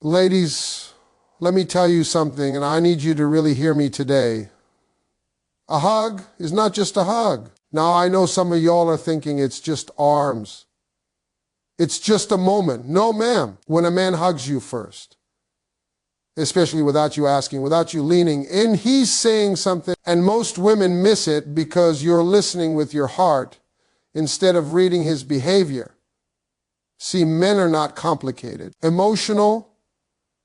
Ladies, let me tell you something, and I need you to really hear me today. A hug is not just a hug. Now, I know some of y'all are thinking it's just arms. It's just a moment. No, ma'am. When a man hugs you first, especially without you asking, without you leaning in, he's saying something, and most women miss it because you're listening with your heart instead of reading his behavior. See, men are not complicated. Emotional,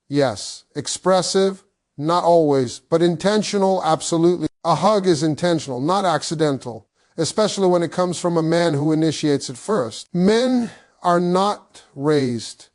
yes. Expressive, not always, but intentional, absolutely. A hug is intentional, not accidental, especially when it comes from a man who initiates it first. Men are not raised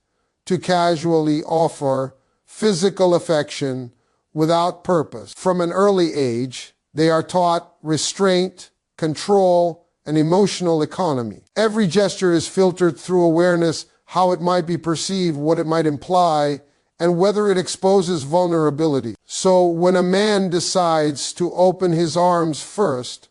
to casually offer physical affection without purpose. From an early age, they are taught restraint, control, and emotional economy. Every gesture is filtered through awareness, how it might be perceived, what it might imply, and whether it exposes vulnerability. So when a man decides to open his arms first,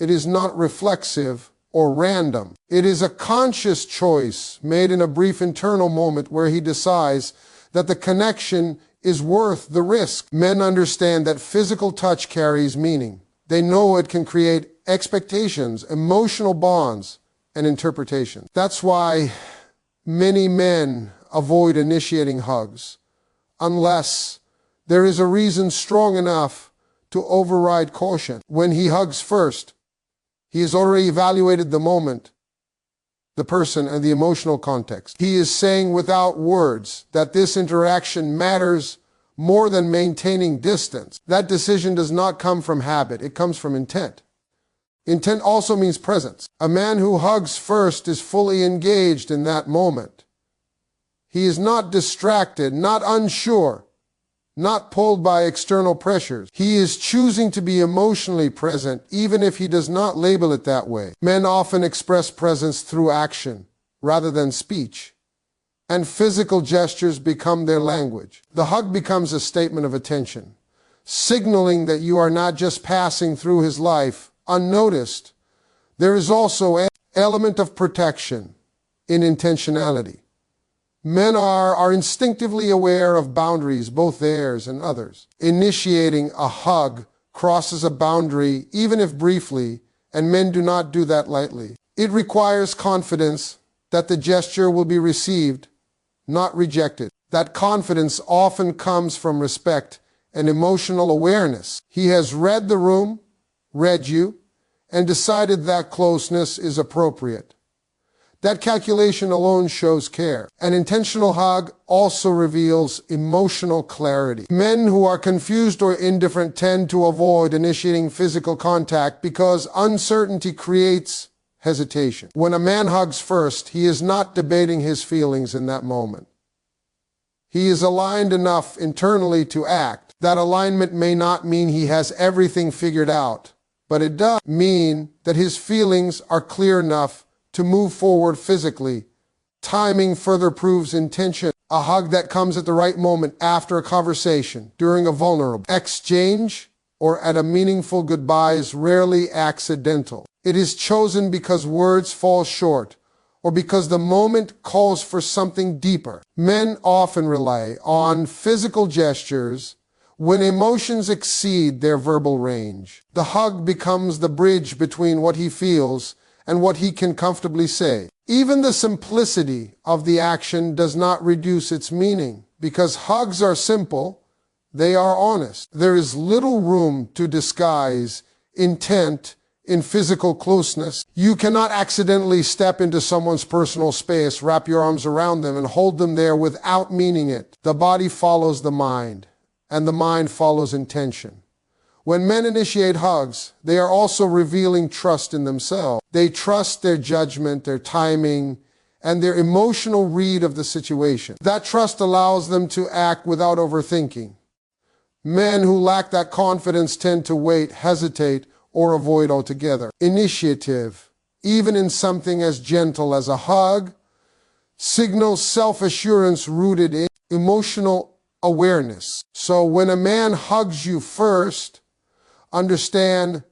it is not reflexive or random. It is a conscious choice made in a brief internal moment where he decides that the connection is worth the risk. Men understand that physical touch carries meaning. They know it can create expectations, emotional bonds, and interpretations. That's why many men avoid initiating hugs unless there is a reason strong enough to override caution. When he hugs first, he has already evaluated the moment, the person, and the emotional context. He is saying without words that this interaction matters more than maintaining distance. That decision does not come from habit. It comes from intent. Intent also means presence. A man who hugs first is fully engaged in that moment. He is not distracted, not unsure, not pulled by external pressures. He is choosing to be emotionally present, even if he does not label it that way. Men often express presence through action rather than speech, and physical gestures become their language. The hug becomes a statement of attention, signaling that you are not just passing through his life unnoticed. There is also an element of protection in intentionality. Men are instinctively aware of boundaries, both theirs and others. Initiating a hug crosses a boundary, even if briefly, and men do not do that lightly. It requires confidence that the gesture will be received, not rejected. That confidence often comes from respect and emotional awareness. He has read the room, read you, and decided that closeness is appropriate. That calculation alone shows care. An intentional hug also reveals emotional clarity. Men who are confused or indifferent tend to avoid initiating physical contact because uncertainty creates hesitation. When a man hugs first, he is not debating his feelings in that moment. He is aligned enough internally to act. That alignment may not mean he has everything figured out, but it does mean that his feelings are clear enough to move forward physically. Timing further proves intention. A hug that comes at the right moment after a conversation, during a vulnerable exchange, or at a meaningful goodbye is rarely accidental. It is chosen because words fall short, or because the moment calls for something deeper. Men often rely on physical gestures when emotions exceed their verbal range. The hug becomes the bridge between what he feels and what he can comfortably say. Even the simplicity of the action does not reduce its meaning. Because hugs are simple, they are honest. There is little room to disguise intent in physical closeness. You cannot accidentally step into someone's personal space, wrap your arms around them, and hold them there without meaning it. The body follows the mind, and the mind follows intention. When men initiate hugs, they are also revealing trust in themselves. They trust their judgment, their timing, and their emotional read of the situation. That trust allows them to act without overthinking. Men who lack that confidence tend to wait, hesitate, or avoid altogether. Initiative, even in something as gentle as a hug, signals self-assurance rooted in emotional awareness. So when a man hugs you first, understand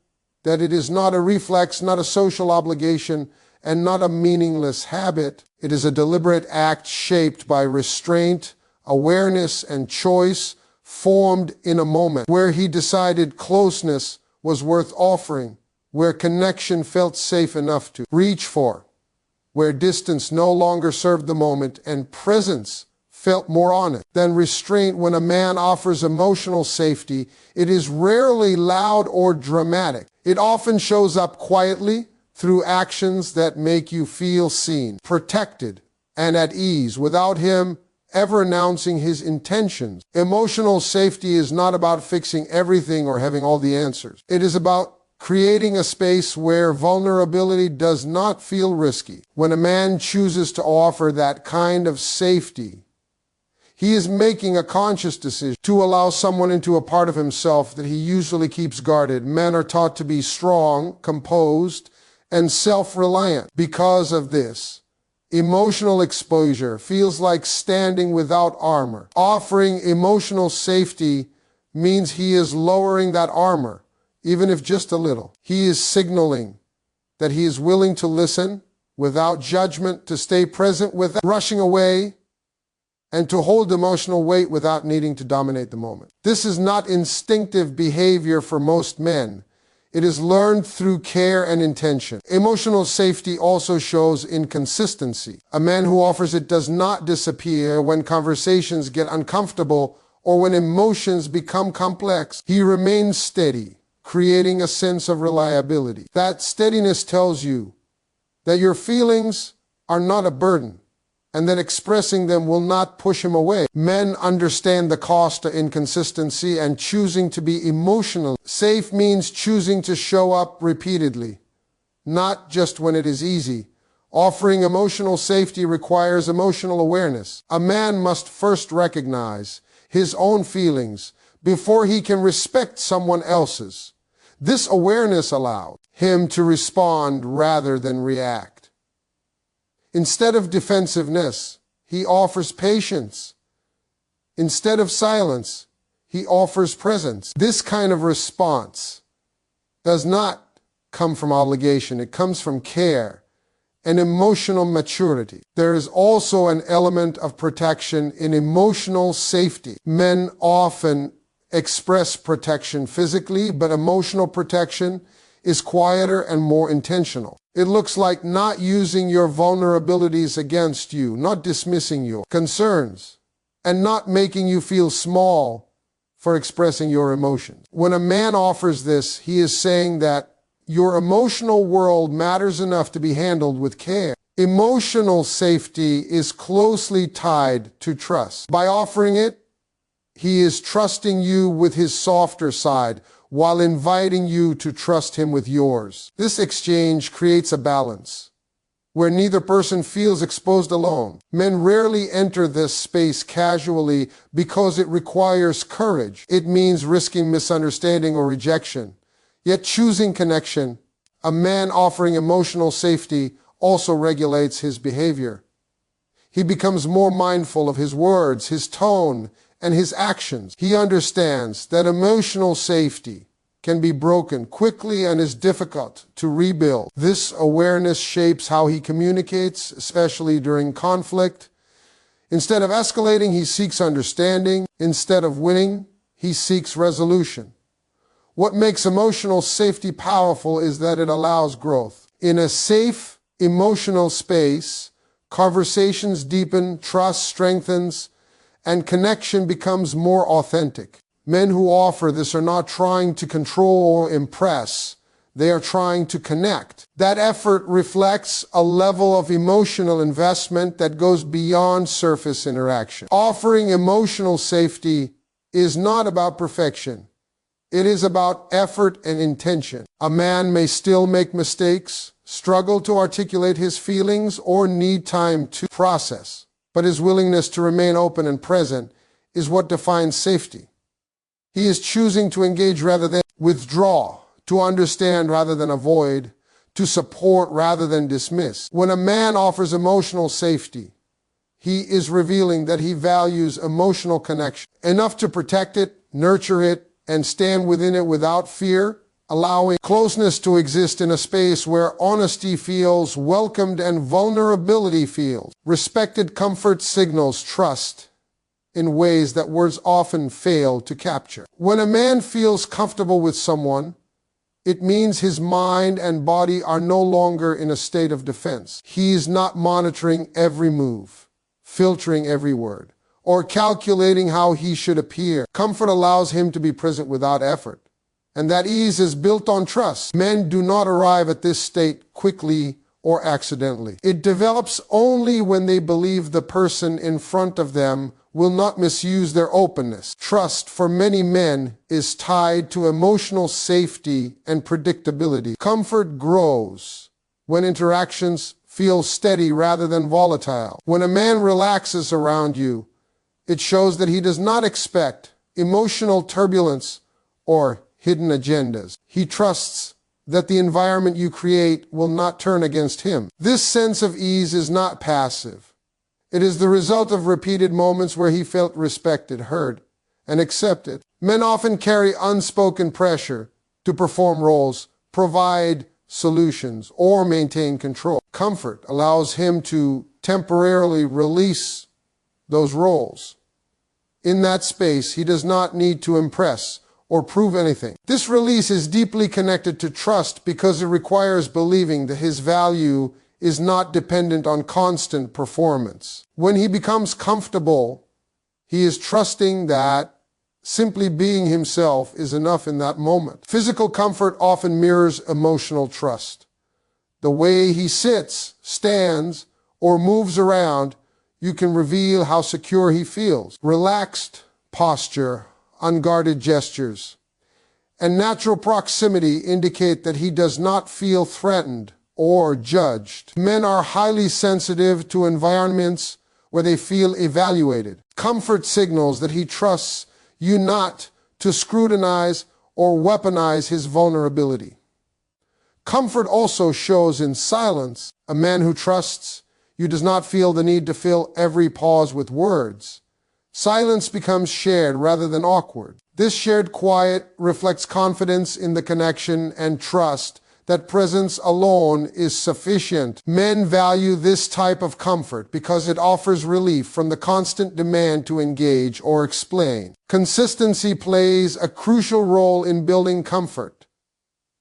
that it is not a reflex, not a social obligation, and not a meaningless habit. It is a deliberate act shaped by restraint, awareness, and choice formed in a moment, where he decided closeness was worth offering, where connection felt safe enough to reach for, where distance no longer served the moment and presence felt more honest than restraint. When a man offers emotional safety, it is rarely loud or dramatic. It often shows up quietly through actions that make you feel seen, protected, and at ease, without him ever announcing his intentions. Emotional safety is not about fixing everything or having all the answers. It is about creating a space where vulnerability does not feel risky. When a man chooses to offer that kind of safety, he is making a conscious decision to allow someone into a part of himself that he usually keeps guarded. Men are taught to be strong, composed, and self-reliant. Because of this, emotional exposure feels like standing without armor. Offering emotional safety means he is lowering that armor, even if just a little. He is signaling that he is willing to listen without judgment, to stay present without rushing away, and to hold emotional weight without needing to dominate the moment. This is not instinctive behavior for most men. It is learned through care and intention. Emotional safety also shows inconsistency. A man who offers it does not disappear when conversations get uncomfortable or when emotions become complex. He remains steady, creating a sense of reliability. That steadiness tells you that your feelings are not a burden, and that expressing them will not push him away. Men understand the cost of inconsistency, and choosing to be emotionally safe means choosing to show up repeatedly, not just when it is easy. Offering emotional safety requires emotional awareness. A man must first recognize his own feelings before he can respect someone else's. This awareness allows him to respond rather than react. Instead of defensiveness, he offers patience. Instead of silence, he offers presence. This kind of response does not come from obligation. It comes from care and emotional maturity. There is also an element of protection in emotional safety. Men often express protection physically, but emotional protection is quieter and more intentional. It looks like not using your vulnerabilities against you, not dismissing your concerns, and not making you feel small for expressing your emotions. When a man offers this, he is saying that your emotional world matters enough to be handled with care. Emotional safety is closely tied to trust. By offering it, he is trusting you with his softer side, while inviting you to trust him with yours. This exchange creates a balance where neither person feels exposed alone. Men rarely enter this space casually because it requires courage. It means risking misunderstanding or rejection. Yet choosing connection, a man offering emotional safety also regulates his behavior. He becomes more mindful of his words, his tone, and his actions. He understands that emotional safety can be broken quickly and is difficult to rebuild. This awareness shapes how he communicates, especially during conflict. Instead of escalating, he seeks understanding. Instead of winning, he seeks resolution. What makes emotional safety powerful is that it allows growth. In a safe, emotional space, conversations deepen, trust strengthens, and connection becomes more authentic. Men who offer this are not trying to control or impress. They are trying to connect. That effort reflects a level of emotional investment that goes beyond surface interaction. Offering emotional safety is not about perfection. It is about effort and intention. A man may still make mistakes, struggle to articulate his feelings, or need time to process. But his willingness to remain open and present is what defines safety. He is choosing to engage rather than withdraw, to understand rather than avoid, to support rather than dismiss. When a man offers emotional safety, he is revealing that he values emotional connection enough to protect it, nurture it, and stand within it without fear, allowing closeness to exist in a space where honesty feels welcomed and vulnerability feels respected. Comfort signals trust in ways that words often fail to capture. When a man feels comfortable with someone, it means his mind and body are no longer in a state of defense. He is not monitoring every move, filtering every word, or calculating how he should appear. Comfort allows him to be present without effort, and that ease is built on trust. Men do not arrive at this state quickly or accidentally. It develops only when they believe the person in front of them will not misuse their openness. Trust for many men is tied to emotional safety and predictability. Comfort grows when interactions feel steady rather than volatile. When a man relaxes around you, it shows that he does not expect emotional turbulence or hidden agendas. He trusts that the environment you create will not turn against him. This sense of ease is not passive. It is the result of repeated moments where he felt respected, heard, and accepted. Men often carry unspoken pressure to perform roles, provide solutions, or maintain control. Comfort allows him to temporarily release those roles. In that space, he does not need to impress or prove anything. This release is deeply connected to trust because it requires believing that his value is not dependent on constant performance. When he becomes comfortable, he is trusting that simply being himself is enough in that moment. Physical comfort often mirrors emotional trust. The way he sits, stands, or moves around, you can reveal how secure he feels. Relaxed posture, unguarded gestures, and natural proximity indicate that he does not feel threatened or judged. Men are highly sensitive to environments where they feel evaluated. Comfort signals that he trusts you not to scrutinize or weaponize his vulnerability. Comfort also shows in silence. A man who trusts you does not feel the need to fill every pause with words. Silence becomes shared rather than awkward. This shared quiet reflects confidence in the connection and trust that presence alone is sufficient. Men value this type of comfort because it offers relief from the constant demand to engage or explain. Consistency plays a crucial role in building comfort.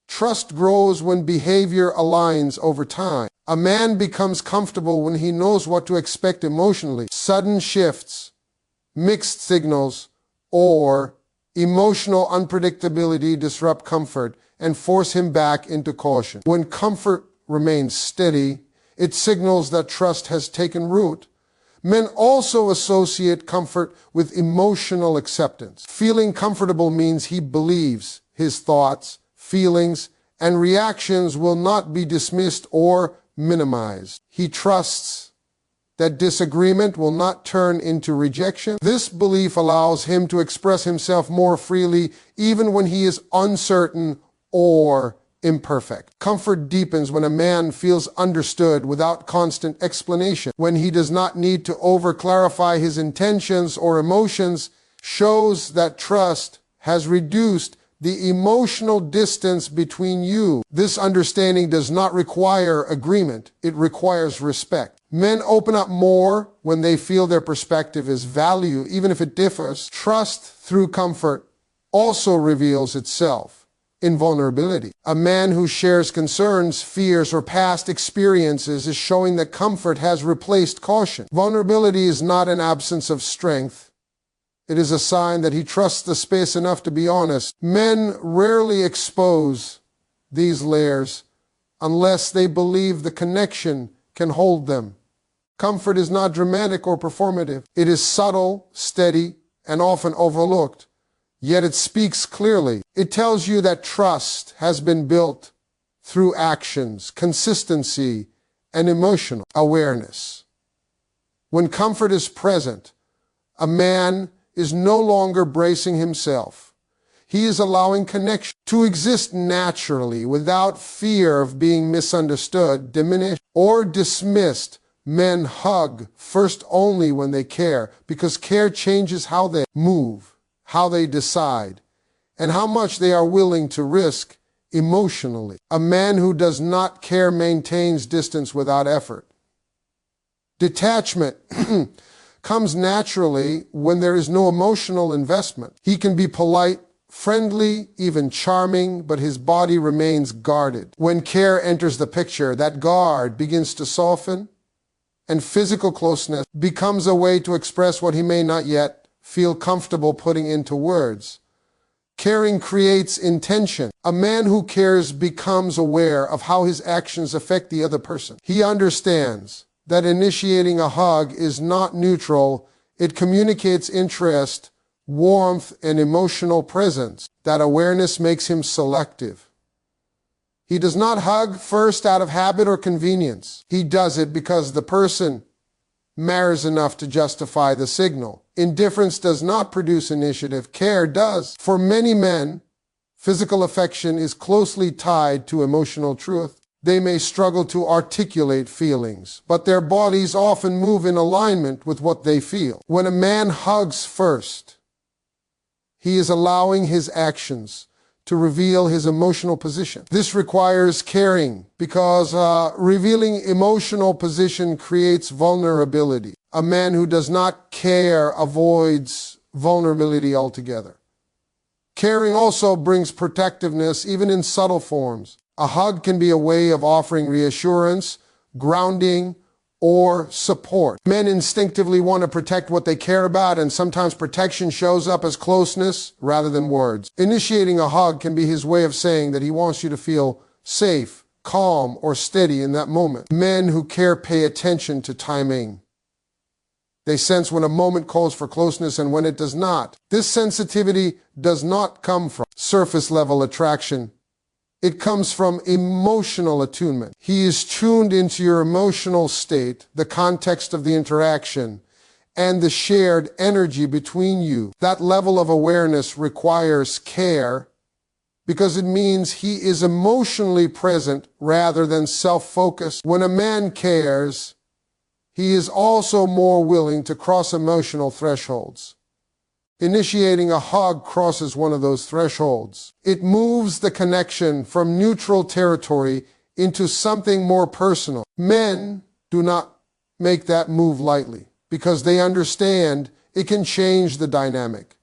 Trust grows when behavior aligns over time. A man becomes comfortable when he knows what to expect emotionally. Sudden shifts, mixed signals, or emotional unpredictability disrupt comfort and force him back into caution. When comfort remains steady, it signals that trust has taken root. Men also associate comfort with emotional acceptance. Feeling comfortable means he believes his thoughts, feelings, and reactions will not be dismissed or minimized. He trusts that disagreement will not turn into rejection. This belief allows him to express himself more freely even when he is uncertain or imperfect. Comfort deepens when a man feels understood without constant explanation. When he does not need to over-clarify his intentions or emotions, shows that trust has reduced the emotional distance between you. This understanding does not require agreement. It requires respect. Men open up more when they feel their perspective is valued, even if it differs. Trust through comfort also reveals itself in vulnerability. A man who shares concerns, fears, or past experiences is showing that comfort has replaced caution. Vulnerability is not an absence of strength. It is a sign that he trusts the space enough to be honest. Men rarely expose these layers unless they believe the connection can hold them. Comfort is not dramatic or performative. It is subtle, steady, and often overlooked. Yet it speaks clearly. It tells you that trust has been built through actions, consistency, and emotional awareness. When comfort is present, a man is no longer bracing himself. He is allowing connection to exist naturally without fear of being misunderstood, diminished, or dismissed. Men hug first only when they care, because care changes how they move, how they decide, and how much they are willing to risk emotionally. A man who does not care maintains distance without effort. Detachment comes naturally when there is no emotional investment. He can be polite, friendly, even charming, but his body remains guarded. When care enters the picture, that guard begins to soften, and physical closeness becomes a way to express what he may not yet feel comfortable putting into words. Caring creates intention. A man who cares becomes aware of how his actions affect the other person. He understands that initiating a hug is not neutral. It communicates interest, warmth, and emotional presence. That awareness makes him selective. He does not hug first out of habit or convenience. He does it because the person matters enough to justify the signal. Indifference does not produce initiative. Care does. For many men, physical affection is closely tied to emotional truth. They may struggle to articulate feelings, but their bodies often move in alignment with what they feel. When a man hugs first, he is allowing his actions to reveal his emotional position. This requires caring because revealing emotional position creates vulnerability. A man who does not care avoids vulnerability altogether. Caring also brings protectiveness, even in subtle forms. A hug can be a way of offering reassurance, grounding, or support. Men instinctively want to protect what they care about, and sometimes protection shows up as closeness rather than words. Initiating a hug can be his way of saying that he wants you to feel safe, calm, or steady in that moment. Men who care pay attention to timing. They sense when a moment calls for closeness and when it does not. This sensitivity does not come from surface-level attraction. It comes from emotional attunement. He is tuned into your emotional state, the context of the interaction, and the shared energy between you. That level of awareness requires care because it means he is emotionally present rather than self-focused. When a man cares, he is also more willing to cross emotional thresholds. Initiating a hug crosses one of those thresholds. It moves the connection from neutral territory into something more personal. Men do not make that move lightly because they understand it can change the dynamic.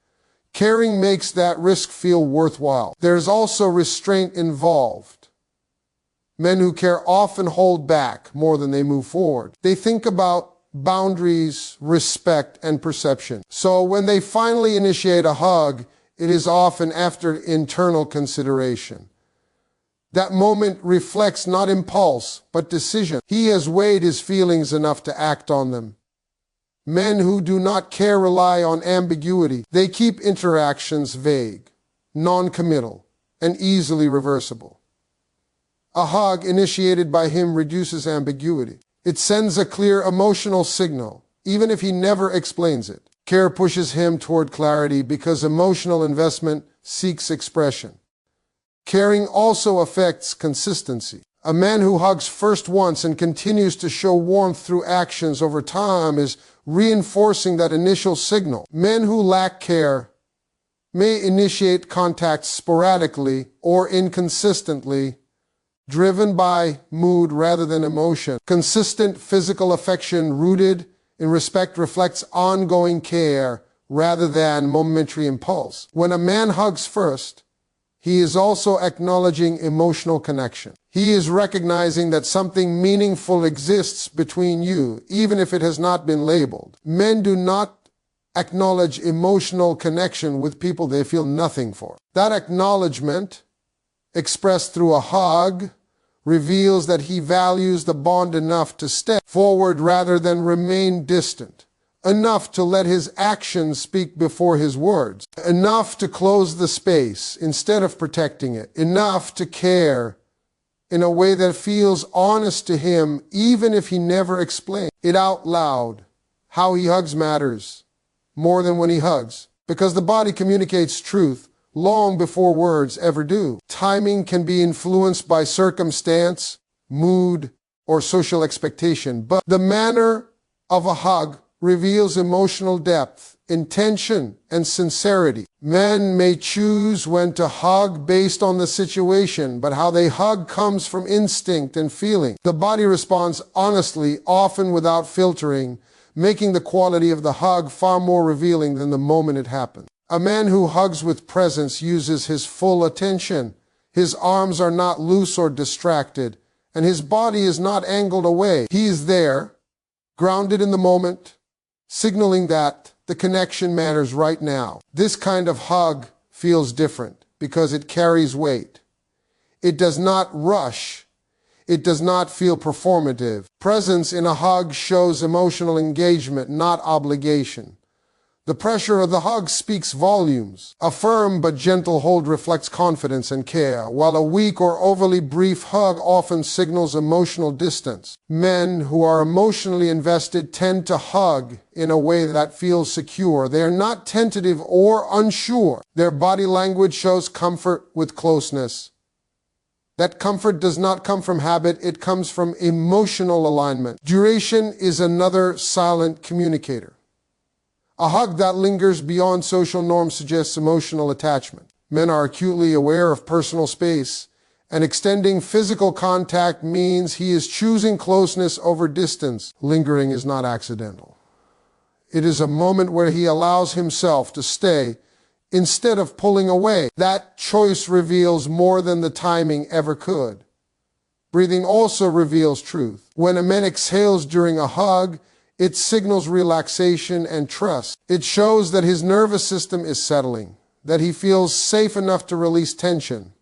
Caring makes that risk feel worthwhile. There's also restraint involved. Men who care often hold back more than they move forward. They think about boundaries, respect, and perception. So when they finally initiate a hug, it is often after internal consideration. That moment reflects not impulse, but decision. He has weighed his feelings enough to act on them. Men who do not care rely on ambiguity. They keep interactions vague, non-committal, and easily reversible. A hug initiated by him reduces ambiguity. It sends a clear emotional signal, even if he never explains it. Care pushes him toward clarity because emotional investment seeks expression. Caring also affects consistency. A man who hugs first once and continues to show warmth through actions over time is reinforcing that initial signal. Men who lack care may initiate contact sporadically or inconsistently, driven by mood rather than emotion. Consistent physical affection rooted in respect reflects ongoing care rather than momentary impulse. When a man hugs first, he is also acknowledging emotional connection. He is recognizing that something meaningful exists between you, even if it has not been labeled. Men do not acknowledge emotional connection with people they feel nothing for. That acknowledgement, expressed through a hug, reveals that he values the bond enough to step forward rather than remain distant, enough to let his actions speak before his words, enough to close the space instead of protecting it, enough to care in a way that feels honest to him even if he never explains it out loud. How he hugs matters more than when he hugs, because the body communicates truth long before words ever do. Timing can be influenced by circumstance, mood, or social expectation, but the manner of a hug reveals emotional depth, intention, and sincerity. Men may choose when to hug based on the situation, but how they hug comes from instinct and feeling. The body responds honestly, often without filtering, making the quality of the hug far more revealing than the moment it happened. A man who hugs with presence uses his full attention. His arms are not loose or distracted, and his body is not angled away. He is there, grounded in the moment, signaling that the connection matters right now. This kind of hug feels different because it carries weight. It does not rush. It does not feel performative. Presence in a hug shows emotional engagement, not obligation. The pressure of the hug speaks volumes. A firm but gentle hold reflects confidence and care, while a weak or overly brief hug often signals emotional distance. Men who are emotionally invested tend to hug in a way that feels secure. They are not tentative or unsure. Their body language shows comfort with closeness. That comfort does not come from habit, it comes from emotional alignment. Duration is another silent communicator. A hug that lingers beyond social norms suggests emotional attachment. Men are acutely aware of personal space, and extending physical contact means he is choosing closeness over distance. Lingering is not accidental. It is a moment where he allows himself to stay instead of pulling away. That choice reveals more than the timing ever could. Breathing also reveals truth. When a man exhales during a hug, it signals relaxation and trust. It shows that his nervous system is settling, that he feels safe enough to release tension.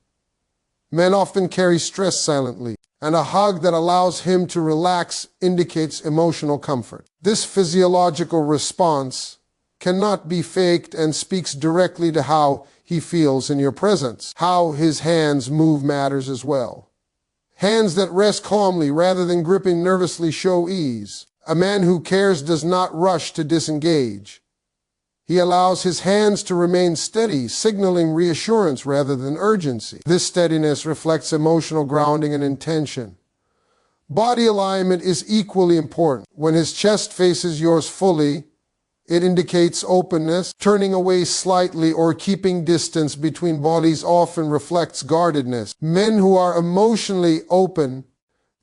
Men often carry stress silently, and a hug that allows him to relax indicates emotional comfort. This physiological response cannot be faked and speaks directly to how he feels in your presence. How his hands move matters as well. Hands that rest calmly rather than gripping nervously show ease. A man who cares does not rush to disengage. He allows his hands to remain steady, signaling reassurance rather than urgency. This steadiness reflects emotional grounding and intention. Body alignment is equally important. When his chest faces yours fully, it indicates openness. Turning away slightly or keeping distance between bodies often reflects guardedness. Men who are emotionally open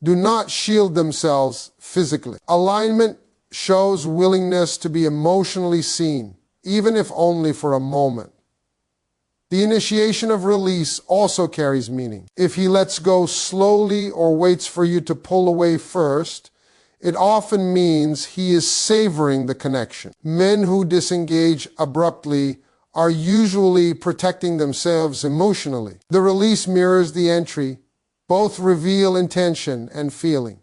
do not shield themselves physically. Alignment shows willingness to be emotionally seen, even if only for a moment. The initiation of release also carries meaning. If he lets go slowly or waits for you to pull away first, it often means he is savoring the connection. Men who disengage abruptly are usually protecting themselves emotionally. The release mirrors the entry. Both reveal intention and feeling.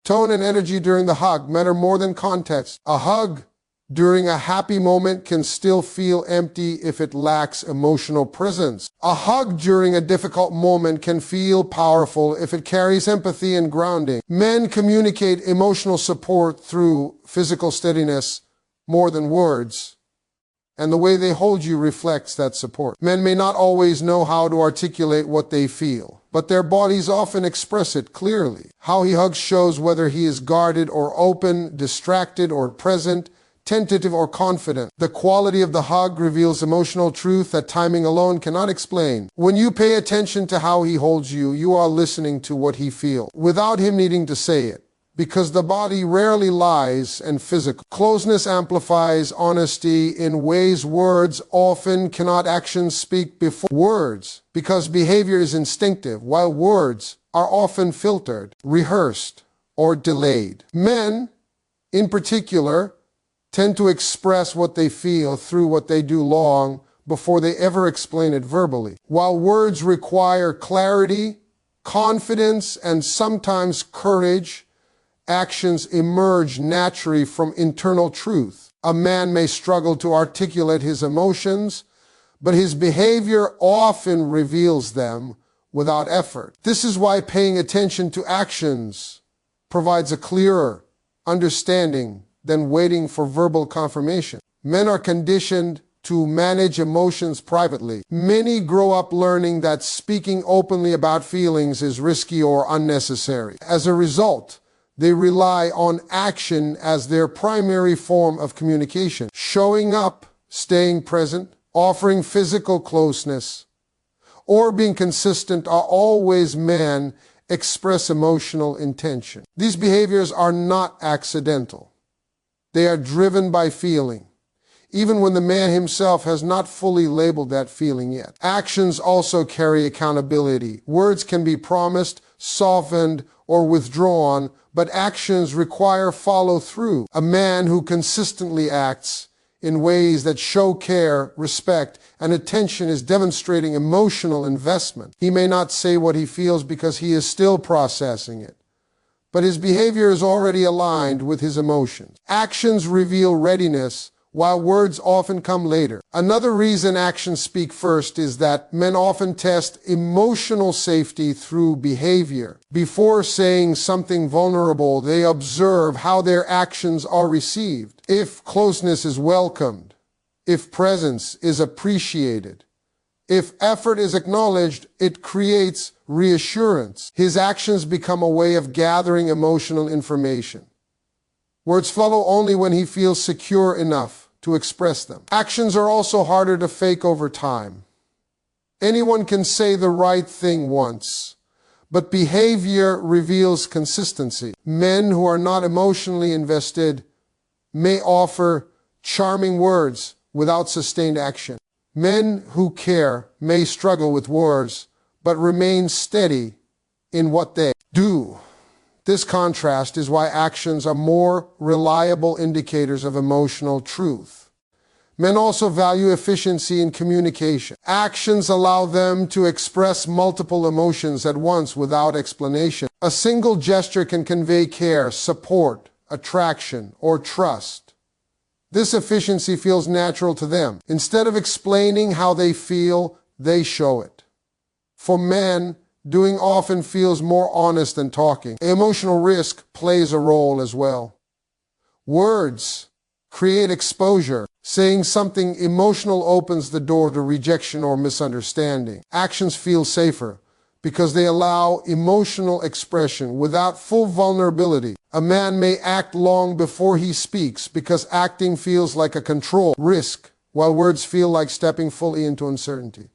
Tone and energy during the hug matter more than context. A hug during a happy moment can still feel empty if it lacks emotional presence. A hug during a difficult moment can feel powerful if it carries empathy and grounding. Men communicate emotional support through physical steadiness more than words, and the way they hold you reflects that support. Men may not always know how to articulate what they feel, but their bodies often express it clearly. How he hugs shows whether he is guarded or open, distracted or present, tentative or confident. The quality of the hug reveals emotional truth that timing alone cannot explain. When you pay attention to how he holds you, you are listening to what he feels, without him needing to say it, because the body rarely lies and physical. Closeness amplifies honesty in ways words often cannot. Actions speak before words, because behavior is instinctive, while words are often filtered, rehearsed, or delayed. Men, in particular, tend to express what they feel through what they do long before they ever explain it verbally. While words require clarity, confidence, and sometimes courage, actions emerge naturally from internal truth. A man may struggle to articulate his emotions, but his behavior often reveals them without effort. This is why paying attention to actions provides a clearer understanding than waiting for verbal confirmation. Men are conditioned to manage emotions privately. Many grow up learning that speaking openly about feelings is risky or unnecessary. As a result, they rely on action as their primary form of communication. Showing up, staying present, offering physical closeness, or being consistent are always men express emotional intention. These behaviors are not accidental. They are driven by feeling, even when the man himself has not fully labeled that feeling yet. Actions also carry accountability. Words can be promised, softened, or withdrawn, but actions require follow-through. A man who consistently acts in ways that show care, respect, and attention is demonstrating emotional investment. He may not say what he feels because he is still processing it, but his behavior is already aligned with his emotions. Actions reveal readiness, while words often come later. Another reason actions speak first is that men often test emotional safety through behavior. Before saying something vulnerable, they observe how their actions are received. If closeness is welcomed, if presence is appreciated, if effort is acknowledged, it creates reassurance. His actions become a way of gathering emotional information. Words follow only when he feels secure enough to express them. Actions are also harder to fake over time. Anyone can say the right thing once, but behavior reveals consistency. Men who are not emotionally invested may offer charming words without sustained action. Men who care may struggle with words, but remain steady in what they do. This contrast is why actions are more reliable indicators of emotional truth. Men also value efficiency in communication. Actions allow them to express multiple emotions at once without explanation. A single gesture can convey care, support, attraction, or trust. This efficiency feels natural to them. Instead of explaining how they feel, they show it. For men, doing often feels more honest than talking. Emotional risk plays a role as well. Words create exposure. Saying something emotional opens the door to rejection or misunderstanding. Actions feel safer because they allow emotional expression without full vulnerability. A man may act long before he speaks because acting feels like a control risk, while words feel like stepping fully into uncertainty.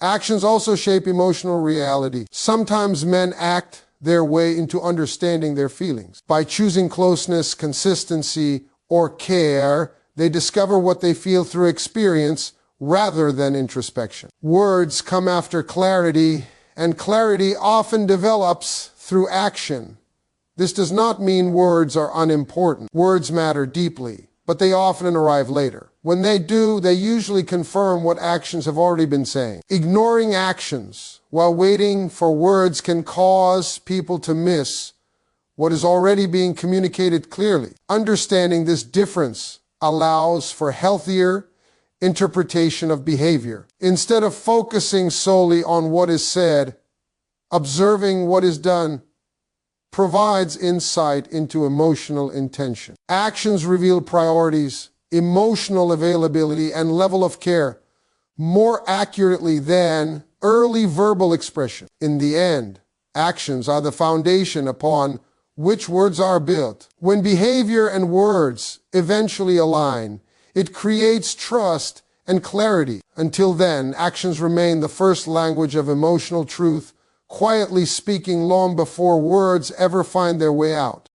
Actions also shape emotional reality. Sometimes men act their way into understanding their feelings. By choosing closeness, consistency, or care, they discover what they feel through experience rather than introspection. Words come after clarity, and clarity often develops through action. This does not mean words are unimportant. Words matter deeply, but they often arrive later. When they do, they usually confirm what actions have already been saying. Ignoring actions while waiting for words can cause people to miss what is already being communicated clearly. Understanding this difference allows for healthier interpretation of behavior. Instead of focusing solely on what is said, observing what is done provides insight into emotional intention. Actions reveal priorities, emotional availability, and level of care more accurately than early verbal expression. In the end, actions are the foundation upon which words are built. When behavior and words eventually align, it creates trust and clarity. Until then, actions remain the first language of emotional truth, quietly speaking long before words ever find their way out.